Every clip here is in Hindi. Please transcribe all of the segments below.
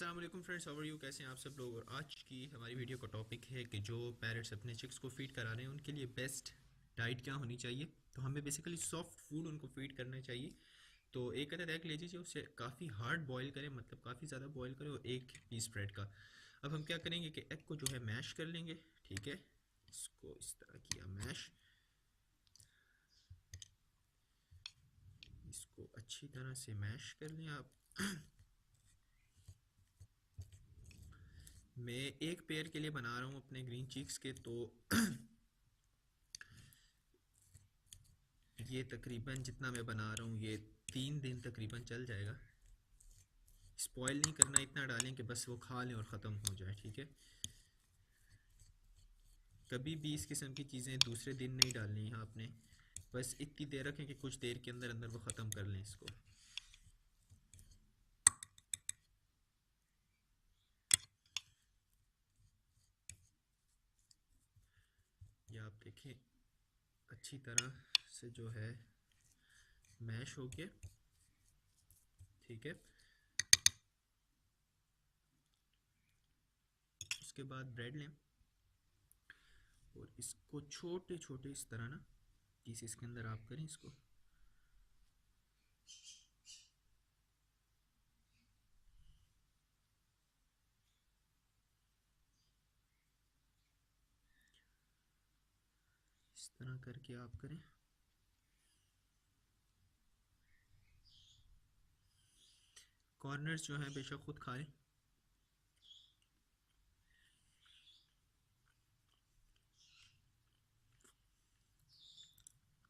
अस्सलाम वालेकुम फ्रेंड्स, हाउ आर यू? कैसे हैं आप सब लोग? और आज की हमारी वीडियो का टॉपिक है कि जो पैरट्स अपने चिक्स को फीड करा रहे हैं उनके लिए बेस्ट डाइट क्या होनी चाहिए। तो हमें बेसिकली सॉफ्ट फूड उनको फीड करना चाहिए। तो एक अदद एग ले लीजिए, उसे काफ़ी हार्ड बॉईल करें, मतलब काफ़ी ज़्यादा बॉईल करें, और एक पीस ब्रेड का। अब हम क्या करेंगे कि एग को जो है मैश कर लेंगे। ठीक है, इसको इस तरह किया मैश, इसको अच्छी तरह से मैश कर लें आप। मैं एक पेयर के लिए बना रहा हूँ अपने ग्रीन चीक्स के, तो ये तकरीबन जितना मैं बना रहा हूँ ये 3 दिन तकरीबन चल जाएगा। स्पॉइल नहीं करना, इतना डालें कि बस वो खा लें और ख़त्म हो जाए। ठीक है, कभी भी इस किस्म की चीज़ें दूसरे दिन नहीं डालनी है आपने, बस इतनी देर रखें कि कुछ देर के अंदर अंदर वो ख़त्म कर लें इसको। ये आप देखें अच्छी तरह से जो है मैश हो गया। ठीक है, उसके बाद ब्रेड लें और इसको छोटे छोटे इस तरह ना पीसेस के अंदर आप करें इसको। इस तरह करके आप करें। कॉर्नर्स जो हैं बेशक खुद खा लें।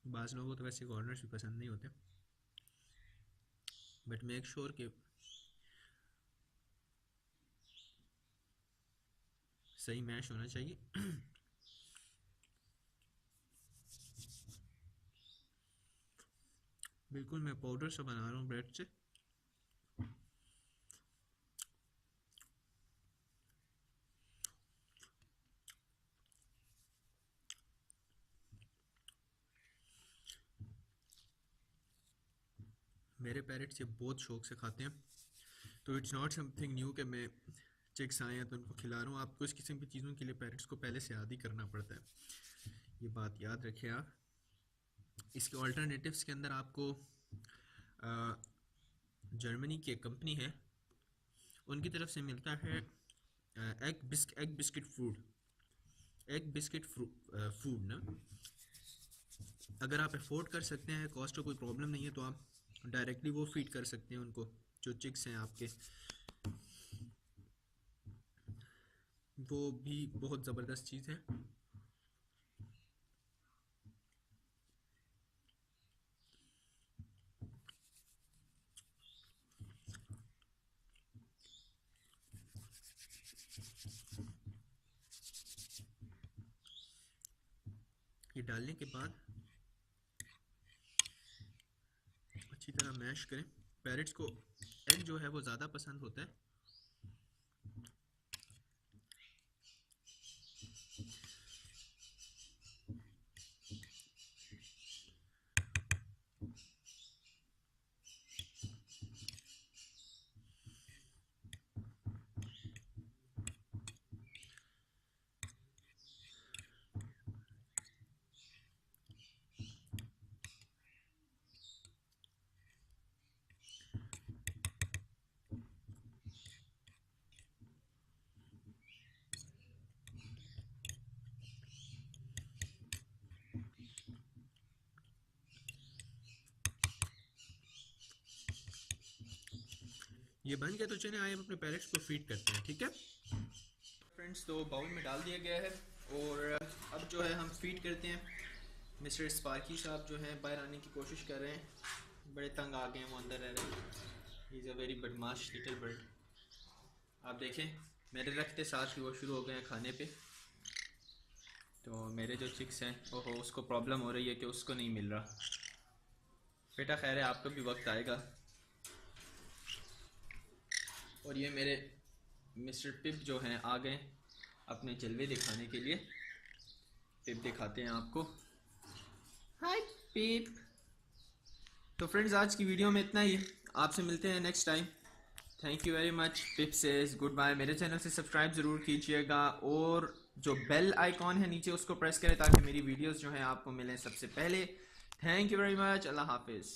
बाज़ लोगों को तो वैसे कॉर्नर्स भी पसंद नहीं होते, बट मेक श्योर कि सही मैश होना चाहिए। बिल्कुल मैं पाउडर से बना रहा हूँ ब्रेड से। मेरे पेरेंट्स ये बहुत शौक से खाते हैं, तो इट्स नॉट समथिंग न्यू कि मैं चिक्स आए हैं तो उनको खिला रहा हूँ। आपको इस किस्म की चीज़ों के लिए पेरेंट्स को पहले से याद ही करना पड़ता है, ये बात याद रखें आप। इसके ऑल्टरनेटिव्स के अंदर आपको जर्मनी की एक कंपनी है, उनकी तरफ से मिलता है egg biscuit food. Egg biscuit food ना, अगर आप अफोर्ड कर सकते हैं, कॉस्ट का कोई प्रॉब्लम नहीं है, तो आप डायरेक्टली वो फीड कर सकते हैं उनको जो चिक्स हैं आपके। वो भी बहुत ज़बरदस्त चीज़ है। ये डालने के बाद अच्छी तरह मैश करें। पैरेट्स को एग जो है वो ज़्यादा पसंद होता है। ये बन गया तो चलिए आए अपने पैरेट्स को फीड करते हैं। ठीक है फ्रेंड्स, तो बाउल में डाल दिया गया है और अब जो है हम फीड करते हैं। मिस्टर स्पार्की साहब जो हैं बाहर आने की कोशिश कर रहे हैं, बड़े तंग आ गए हैं, वो अंदर रह रहे हैं। ही इज़ अ वेरी बदमाश लिटिल बर्ड। आप देखें मेरे रखते साथ ही वो शुरू हो गए हैं खाने पे। तो मेरे जो चिक्स हैं, ओहो, उसको प्रॉब्लम हो रही है कि उसको नहीं मिल रहा। बेटा खैर है, आपका भी वक्त आएगा। और ये मेरे मिस्टर पिप जो हैं आ गए अपने जलवे दिखाने के लिए। पिप दिखाते हैं आपको। हाय पिप। तो फ्रेंड्स, आज की वीडियो में इतना ही। आपसे मिलते हैं next time. Thank you very much. Pip says good bye. मेरे चैनल से सब्सक्राइब ज़रूर कीजिएगा और जो बेल आइकॉन है नीचे उसको प्रेस करें ताकि मेरी वीडियोस जो हैं आपको मिलें सबसे पहले। Thank you very much. अल्लाह हाफिज़।